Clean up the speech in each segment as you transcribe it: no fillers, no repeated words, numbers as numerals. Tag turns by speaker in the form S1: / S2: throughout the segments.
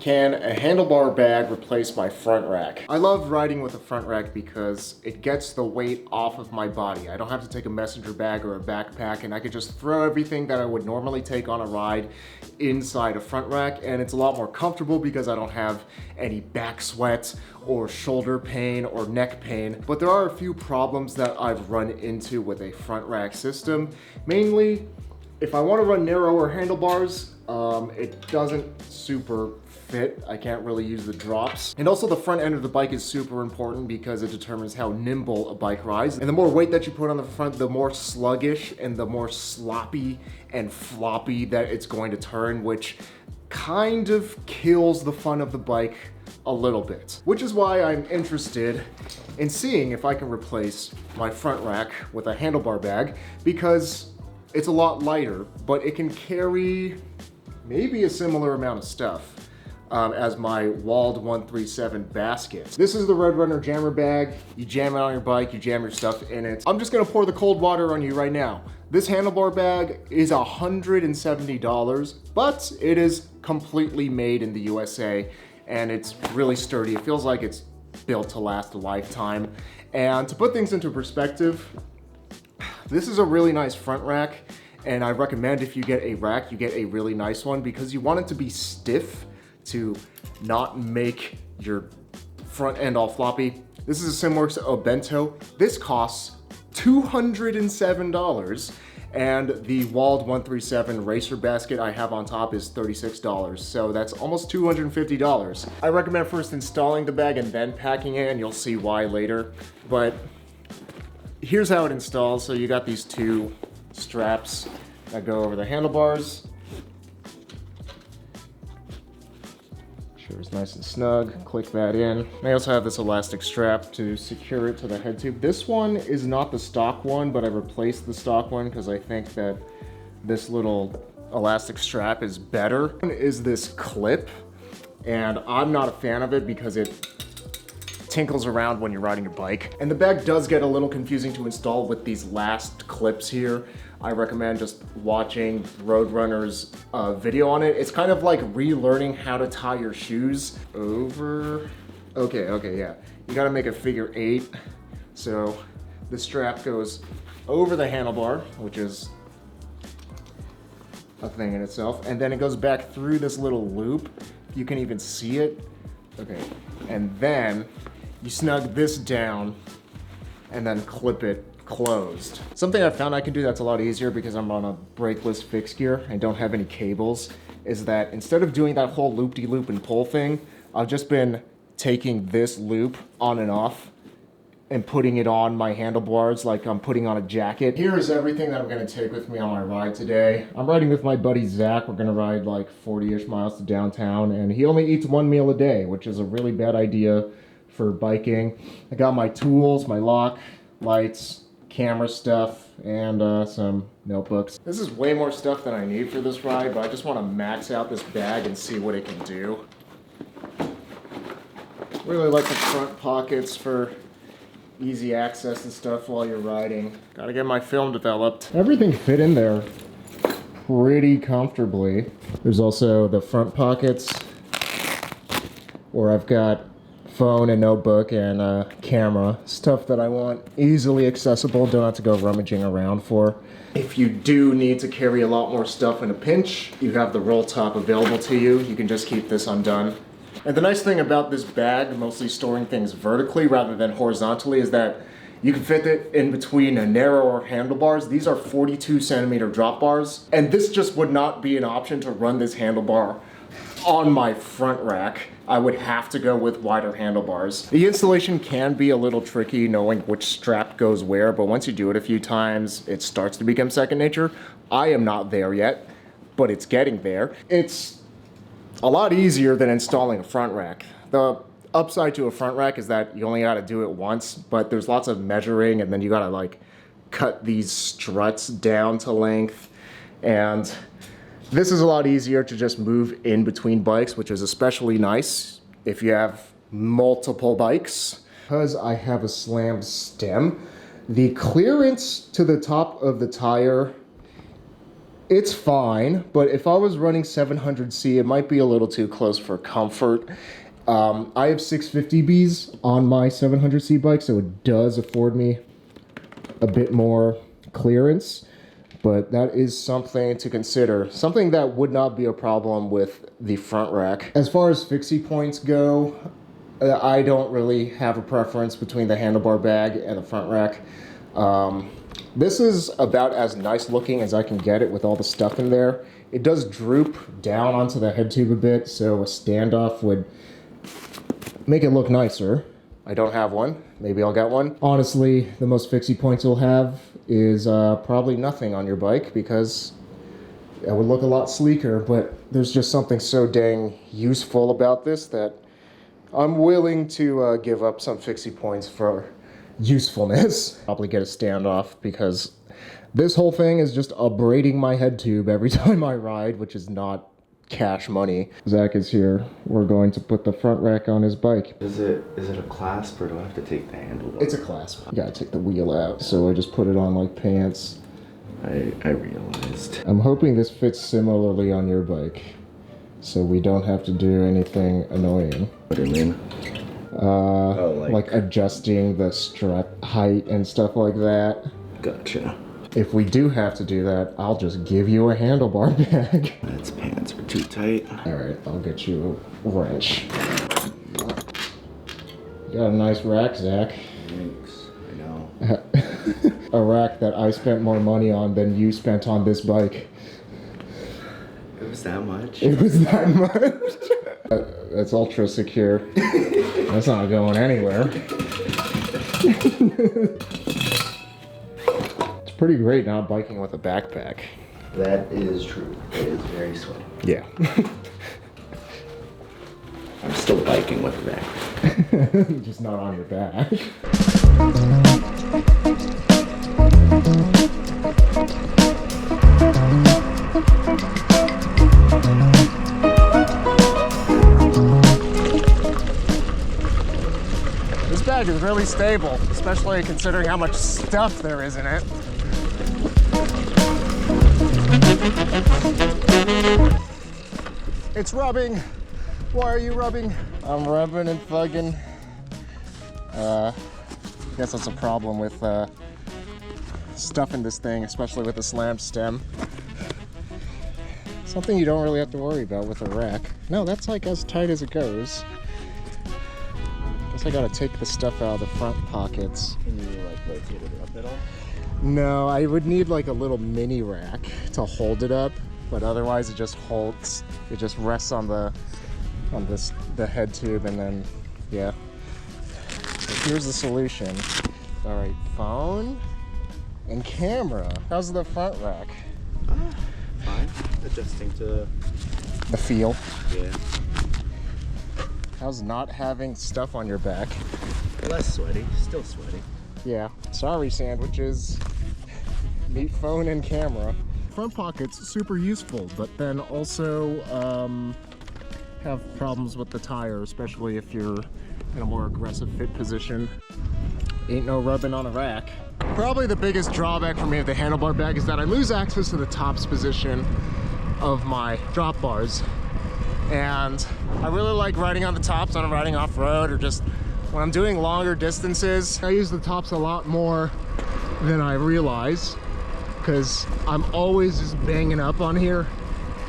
S1: Can a handlebar bag replace my front rack? I love riding with a front rack because it gets the weight off of my body. I don't have to take a messenger bag or a backpack, and I could just throw everything that I would normally take on a ride inside a front rack, and it's a lot more comfortable because I don't have any back sweat or shoulder pain or neck pain. But there are a few problems that I've run into with a front rack system. Mainly, if I want to run narrower handlebars, it doesn't super fit. I can't really use the drops. And also the front end of the bike is super important because it determines how nimble a bike rides. And the more weight that you put on the front, the more sluggish and the more sloppy and floppy that it's going to turn, which kind of kills the fun of the bike a little bit. Which is why I'm interested in seeing if I can replace my front rack with a handlebar bag, because it's a lot lighter, but it can carry maybe a similar amount of stuff as my walled 137 basket. This is the Roadrunner jammer bag. You jam it on your bike, you jam your stuff in it. I'm just gonna pour the cold water on you right now. This handlebar bag is $170, but it is completely made in the USA, and it's really sturdy. It feels like it's built to last a lifetime. And to put things into perspective, this is a really nice front rack, and I recommend if you get a rack, you get a really nice one because you want it to be stiff to not make your front end all floppy. This is similar to a bento. This costs $207, and the walled 137 racer basket I have on top is $36, so that's almost $250. I recommend first installing the bag and then packing it, and you'll see why later. But here's how it installs. So you got these two straps that go over the handlebars. Sure, it's nice and snug. Click that in. I also have this elastic strap to secure it to the head tube. This one is not the stock one, but I replaced the stock one because I think that this little elastic strap is better. One is this clip, and I'm not a fan of it because it tinkles around when you're riding your bike. And the bag does get a little confusing to install with these last clips here. I recommend just watching Roadrunner's video on it. It's kind of like relearning how to tie your shoes over. Okay, yeah. You gotta make a figure 8. So the strap goes over the handlebar, which is a thing in itself. And then it goes back through this little loop. You can even see it. Okay, and then you snug this down and then clip it closed. Something I found I can do that's a lot easier because I'm on a brakeless fixed gear and don't have any cables is that instead of doing that whole loop-de-loop and pull thing, I've just been taking this loop on and off and putting it on my handlebars like I'm putting on a jacket. Here is everything that I'm gonna take with me on my ride today. I'm riding with my buddy Zach. We're gonna ride like 40-ish miles to downtown, and he only eats 1 meal a day, which is a really bad idea for biking. I got my tools, my lock, lights, camera stuff, and some notebooks. This is way more stuff than I need for this ride, but I just want to max out this bag and see what it can do. Really like the front pockets for easy access and stuff while you're riding. Gotta get my film developed. Everything fit in there pretty comfortably. There's also the front pockets where I've got phone and notebook and camera, stuff that I want easily accessible, don't have to go rummaging around for. If you do need to carry a lot more stuff in a pinch, you have the roll top available to you. You can just keep this undone. And the nice thing about this bag, mostly storing things vertically rather than horizontally, is that you can fit it in between narrower handlebars. These are 42 centimeter drop bars, and this just would not be an option to run this handlebar on my front rack. I would have to go with wider handlebars. The installation can be a little tricky knowing which strap goes where, but once you do it a few times, it starts to become second nature. I am not there yet, but it's getting there. It's a lot easier than installing a front rack. The upside to a front rack is that you only gotta do it once, but there's lots of measuring, and then you gotta like cut these struts down to length, and this is a lot easier to just move in between bikes, which is especially nice if you have multiple bikes. Because I have a slammed stem, the clearance to the top of the tire It's fine, but if I was running 700C, it might be a little too close for comfort. I have 650Bs on my 700C bike, so it does afford me a bit more clearance, but that is something to consider. Something that would not be a problem with the front rack. As far as fixie points go, I don't really have a preference between the handlebar bag and the front rack. This is about as nice looking as I can get it with all the stuff in there. It does droop down onto the head tube a bit, so a standoff would make it look nicer. I don't have one. Maybe I'll get one. Honestly, the most fixie points you'll have is probably nothing on your bike, because it would look a lot sleeker, but there's just something so dang useful about this that I'm willing to give up some fixie points for usefulness. Probably get a standoff, because this whole thing is just abrading my head tube every time I ride, which is not cash money. Zach is here. We're going to put the front rack on his bike.
S2: Is it a clasp, or do I have to take the handle off?
S1: It's a clasp. You gotta take the wheel out, so I just put it on like pants.
S2: I realized.
S1: I'm hoping this fits similarly on your bike, so we don't have to do anything annoying.
S2: What do you mean?
S1: Like adjusting the strut height and stuff like that.
S2: Gotcha.
S1: If we do have to do that, I'll just give you a handlebar bag.
S2: Its pants are too tight.
S1: Alright, I'll get you a wrench. You got a nice rack, Zach.
S2: Thanks. I know.
S1: A rack that I spent more money on than you spent on this bike.
S2: It was that much?
S1: It was that much? That's ultra secure. That's not going anywhere. It's pretty great not biking with a backpack.
S2: That is true. It is very sweaty.
S1: Yeah.
S2: I'm still biking with a back.
S1: Just not on your back. This bag is really stable, especially considering how much stuff there is in it. It's rubbing. Why are you rubbing? I'm rubbing and fucking. Guess that's a problem with stuff in this thing, especially with the slam stem. Something you don't really have to worry about with a rack. No, that's like as tight as it goes. Guess I gotta take the stuff out of the front pockets.
S2: Can you like rotate it up at all?
S1: No, I would need like a little mini rack to hold it up, but otherwise it just holds. It just rests on the head tube, and then yeah. So here's the solution. All right, phone and camera. How's the front rack?
S2: Fine. Adjusting to
S1: The feel.
S2: yeah.
S1: How's not having stuff on your back?
S2: Less sweaty. Still sweaty.
S1: Yeah, sorry sandwiches. Neat phone and camera. Front pockets, super useful, but then also have problems with the tire, especially if you're in a more aggressive fit position. Ain't no rubbing on a rack. Probably the biggest drawback for me of the handlebar bag is that I lose access to the tops position of my drop bars. And I really like riding on the tops when I'm riding off-road, or just when I'm doing longer distances. I use the tops a lot more than I realize, because I'm always just banging up on here,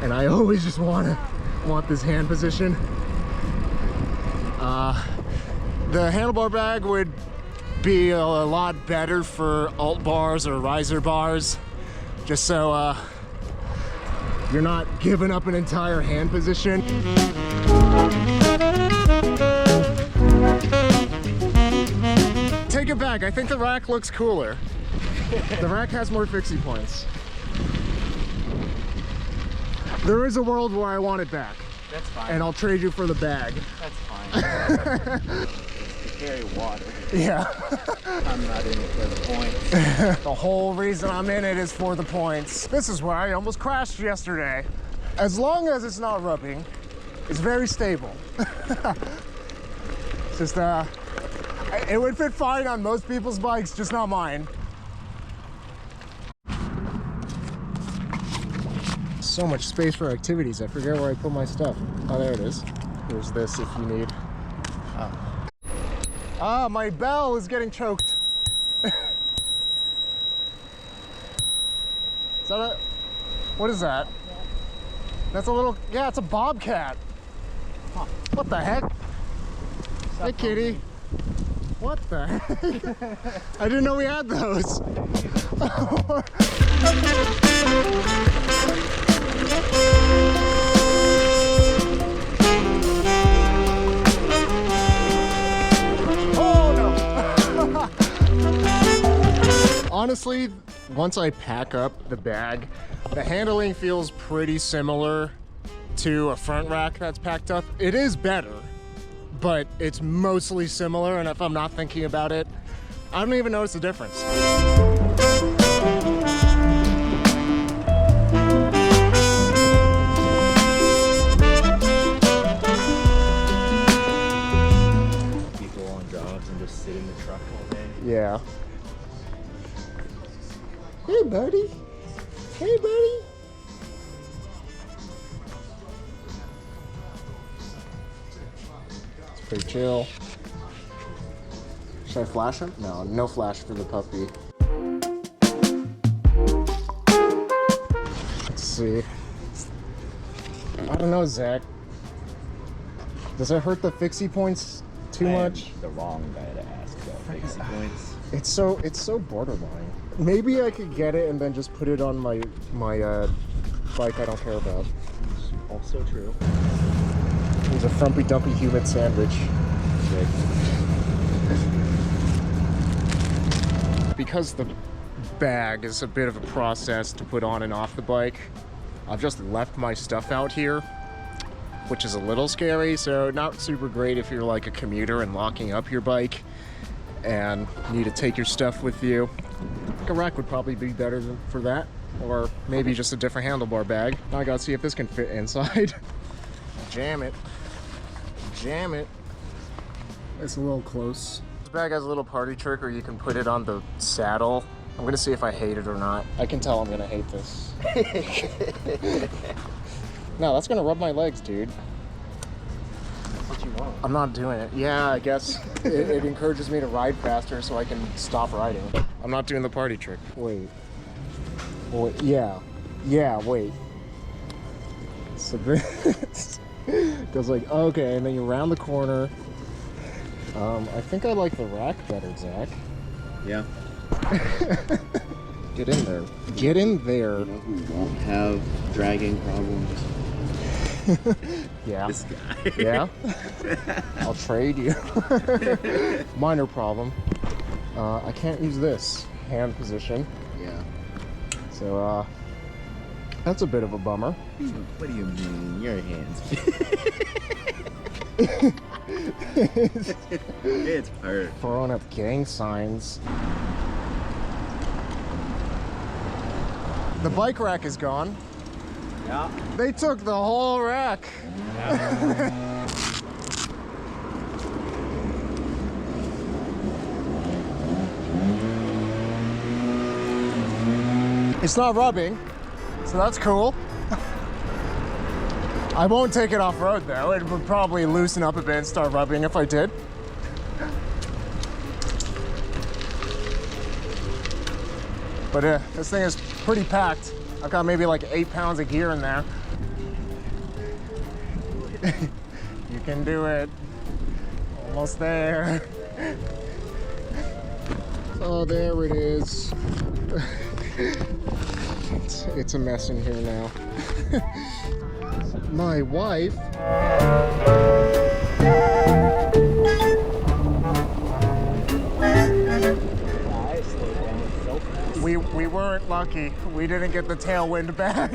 S1: and I always just want this hand position. The handlebar bag would be a lot better for alt bars or riser bars, just so you're not giving up an entire hand position. Take it back, I think the rack looks cooler. The rack has more fixie points. There is a world where I want it back.
S2: That's fine.
S1: And I'll trade you for the bag.
S2: That's fine. It's to carry water.
S1: Yeah.
S2: I'm not in it for the points.
S1: The whole reason I'm in it is for the points. This is where I almost crashed yesterday. As long as it's not rubbing, it's very stable. It's just, it would fit fine on most people's bikes, just not mine. so much space for activities. I forget where I put my stuff. Oh, there it is. There's this if you need. Oh. Ah, my bell is getting choked. Is that a... What is that? That's a little... Yeah, it's a bobcat. Huh. What the heck? Hey, kitty. What the heck? I didn't know we had those. Honestly, once I pack up the bag, the handling feels pretty similar to a front rack that's packed up. It is better, but it's mostly similar, and if I'm not thinking about it, I don't even notice the difference.
S2: People on jobs and just sit in the truck all day.
S1: Yeah. Hey, buddy. Hey, buddy. It's pretty chill. Should I flash him? No, no flash for the puppy. Let's see. I don't know, Zach. Does it hurt the fixie points too much?
S2: The wrong guy to ask about fixie points.
S1: It's so borderline. Maybe I could get it and then just put it on my bike I don't care about.
S2: Also true.
S1: It's a frumpy dumpy humid sandwich. Because the bag is a bit of a process to put on and off the bike, I've just left my stuff out here, which is a little scary, so not super great if you're like a commuter and locking up your bike and need to take your stuff with you. I think a rack would probably be better for that, or maybe just a different handlebar bag. Now I gotta see if this can fit inside. Jam it. Jam it. It's a little close. This bag has a little party trick where you can put it on the saddle. I'm gonna see if I hate it or not. I can tell I'm gonna hate this. No, that's gonna rub my legs, dude.
S2: What you want?
S1: I'm not doing it. Yeah, I guess it encourages me to ride faster so I can stop riding. I'm not doing the party trick. Wait. Wait, yeah. Yeah, wait. So this goes like, okay, and then you round the corner. I think I like the rack better, Zach.
S2: Yeah.
S1: Get in there. Get in there.
S2: You know who won't have dragging problems?
S1: Yeah.
S2: This guy.
S1: Yeah? I'll trade you. Minor problem. I can't use this hand position.
S2: Yeah.
S1: So, that's a bit of a bummer.
S2: What do you mean? Your hands. It's hurt.
S1: Throwing up gang signs. The bike rack is gone.
S2: Yeah.
S1: They took the whole rack.
S2: Yeah.
S1: It's not rubbing, so that's cool. I won't take it off-road though. It would probably loosen up a bit and start rubbing if I did. But this thing is pretty packed. I've got maybe like 8 pounds of gear in there. You can do it. Almost there. Oh, there it is. It's a mess in here now. My wife. We weren't lucky. We didn't get the tailwind back.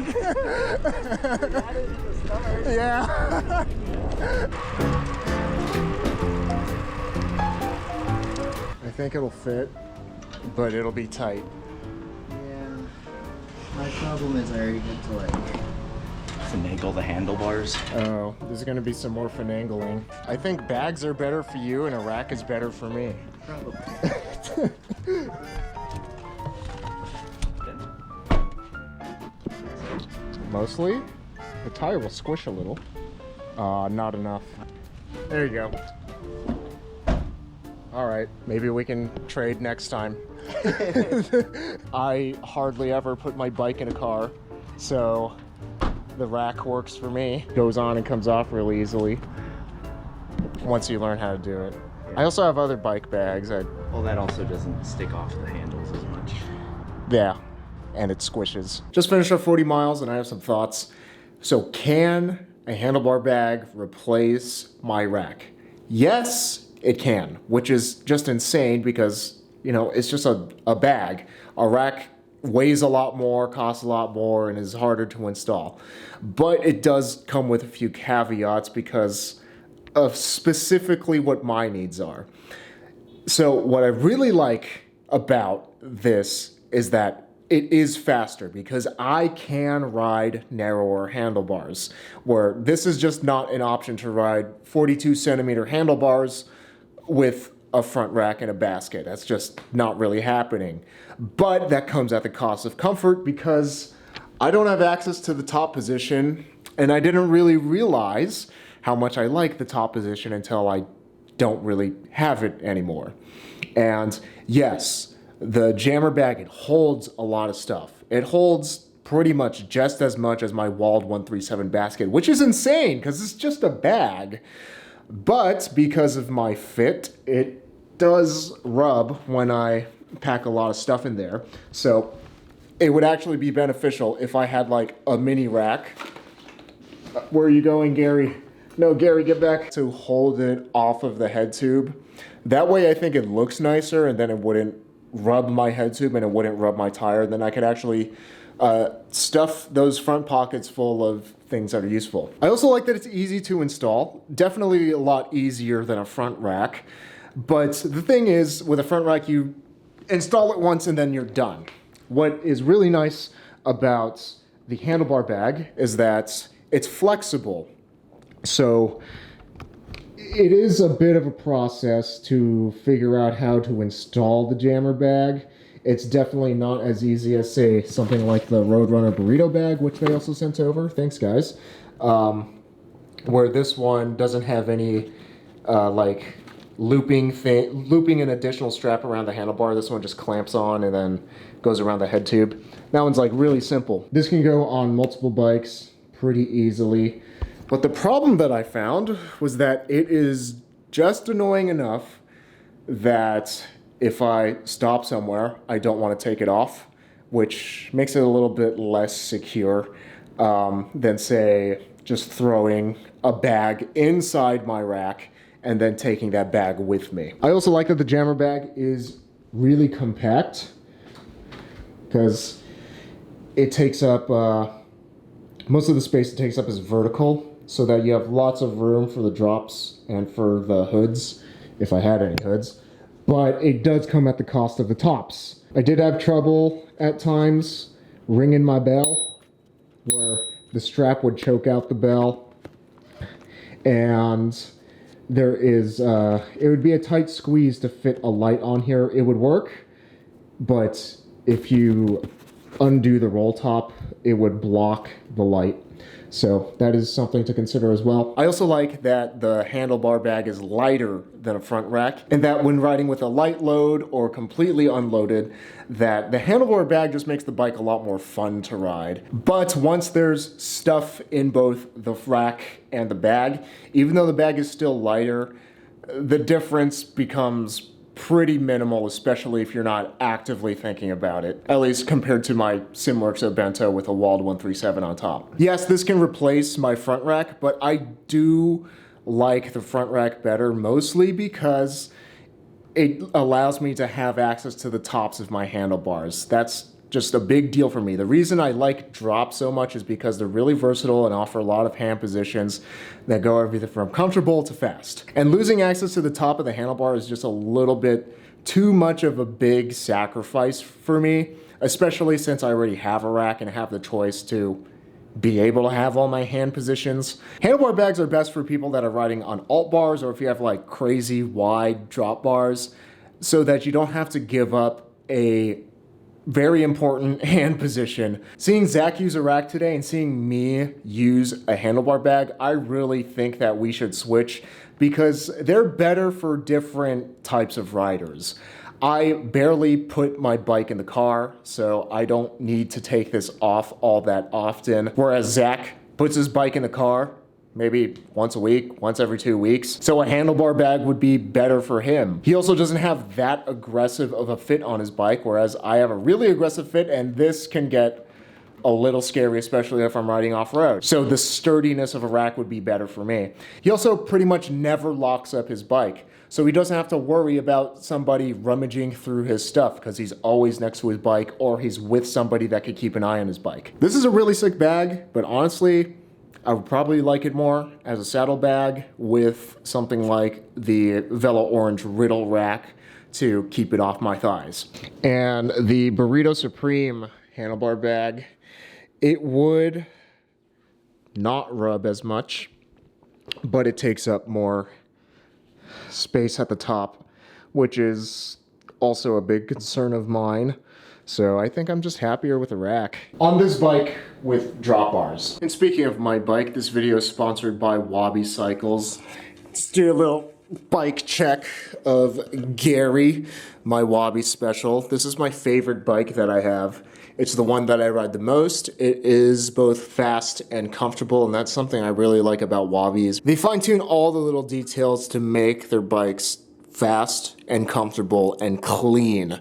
S1: Yeah. I think it'll fit, but it'll be tight.
S2: Yeah. My problem is I already get to like finagle the handlebars.
S1: Oh, there's gonna be some more finagling. I think bags are better for you and a rack is better for me.
S2: Probably.
S1: mostly. The tire will squish a little. Not enough. There you go. All right, maybe we can trade next time. I hardly ever put my bike in a car, so the rack works for me. Goes on and comes off really easily once you learn how to do it. I also have other bike bags.
S2: Well, that also doesn't stick off the handles as much.
S1: Yeah, and it squishes. Just finished up 40 miles and I have some thoughts. So can a handlebar bag replace my rack? Yes, it can, which is just insane because, you know, it's just a bag. A rack weighs a lot more, costs a lot more, and is harder to install. But it does come with a few caveats because of specifically what my needs are. So what I really like about this is that it is faster because I can ride narrower handlebars, where this is just not an option to ride 42 centimeter handlebars with a front rack and a basket. That's just not really happening. But that comes at the cost of comfort because I don't have access to the top position, and I didn't really realize how much I like the top position until I don't really have it anymore. And yes, the jammer bag, it holds a lot of stuff. It holds pretty much just as much as my walled 137 basket, which is insane because it's just a bag. But because of my fit, it does rub when I pack a lot of stuff in there. So it would actually be beneficial if I had like a mini rack. Where are you going, Gary? No, Gary, get back. To hold it off of the head tube. That way I think it looks nicer, and then it wouldn't rub my head tube and it wouldn't rub my tire. Then I could actually stuff those front pockets full of things that are useful. I also like that it's easy to install. Definitely a lot easier than a front rack. But the thing is, with a front rack, you install it once and then you're done. What is really nice about the handlebar bag is that it's flexible. So it is a bit of a process to figure out how to install the jammer bag. It's definitely not as easy as, say, something like the Roadrunner Burrito bag, which they also sent over. Thanks, guys. Where this one doesn't have any like looping an additional strap around the handlebar. This one just clamps on and then goes around the head tube. That one's like really simple. This can go on multiple bikes pretty easily. But the problem that I found was that it is just annoying enough that if I stop somewhere, I don't want to take it off, which makes it a little bit less secure than, say, just throwing a bag inside my rack and then taking that bag with me. I also like that the jammer bag is really compact because it takes up, most of the space it takes up is vertical, so that you have lots of room for the drops and for the hoods, if I had any hoods. But it does come at the cost of the tops. I did have trouble at times ringing my bell, where the strap would choke out the bell. And there is, it would be a tight squeeze to fit a light on here. It would work, but if you undo the roll top, it would block the light. So that is something to consider as well. I also like that the handlebar bag is lighter than a front rack, and that when riding with a light load or completely unloaded, that the handlebar bag just makes the bike a lot more fun to ride. But once there's stuff in both the rack and the bag, even though the bag is still lighter, the difference becomes pretty minimal, especially if you're not actively thinking about it, at least compared to my Simworks Bento with a walled 137 on top. Yes, this can replace my front rack, but I do like the front rack better, mostly because it allows me to have access to the tops of my handlebars. That's just a big deal for me. The reason I like drop so much is because they're really versatile and offer a lot of hand positions that go everything from comfortable to fast. And losing access to the top of the handlebar is just a little bit too much of a big sacrifice for me, especially since I already have a rack and have the choice to be able to have all my hand positions. Handlebar bags are best for people that are riding on alt bars, or if you have like crazy wide drop bars, so that you don't have to give up a very important hand position. Seeing Zach use a rack today and seeing me use a handlebar bag, I really think that we should switch because they're better for different types of riders. I barely put my bike in the car, so I don't need to take this off all that often. Whereas Zach puts his bike in the car maybe once a week, once every 2 weeks. So a handlebar bag would be better for him. He also doesn't have that aggressive of a fit on his bike, whereas I have a really aggressive fit, and this can get a little scary, especially if I'm riding off-road. So the sturdiness of a rack would be better for me. He also pretty much never locks up his bike, so he doesn't have to worry about somebody rummaging through his stuff because he's always next to his bike or he's with somebody that could keep an eye on his bike. This is a really sick bag, but honestly, I would probably like it more as a saddle bag with something like the Velo Orange Riddle rack to keep it off my thighs. And the Burrito Supreme handlebar bag, it would not rub as much, but it takes up more space at the top, which is also a big concern of mine. So I think I'm just happier with the rack. On this bike with drop bars. And speaking of my bike, this video is sponsored by Wabi Cycles. Let's do a little bike check of Gary, my Wabi Special. This is my favorite bike that I have. It's the one that I ride the most. It is both fast and comfortable, and that's something I really like about Wabis. They fine-tune all the little details to make their bikes fast and comfortable and clean.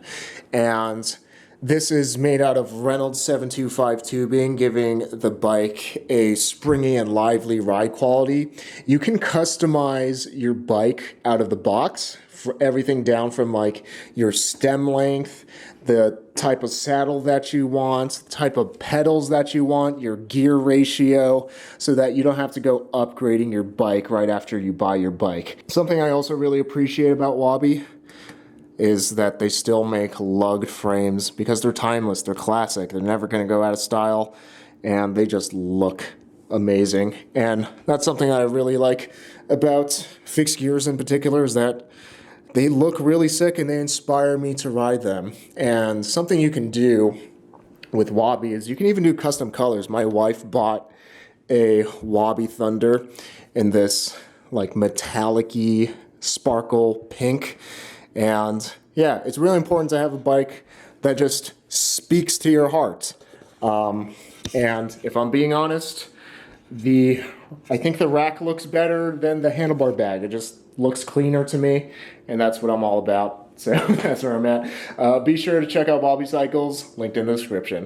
S1: And this is made out of Reynolds 725 tubing, giving the bike a springy and lively ride quality. You can customize your bike out of the box for everything down from like your stem length, the type of saddle that you want, type of pedals that you want, your gear ratio, so that you don't have to go upgrading your bike right after you buy your bike. Something I also really appreciate about Wabi is that they still make lugged frames because they're timeless, they're classic, they're never gonna go out of style, and they just look amazing. And that's something I really like about fixed gears in particular, is that they look really sick and they inspire me to ride them. And something you can do with Wabi is you can even do custom colors. My wife bought a Wabi Thunder in this like metallic-y sparkle pink. And yeah, it's really important to have a bike that just speaks to your heart. And if I'm being honest, I think the rack looks better than the handlebar bag. It just looks cleaner to me, and that's what I'm all about. So that's where I'm at. Be sure to check out Wabi Cycles, linked in the description.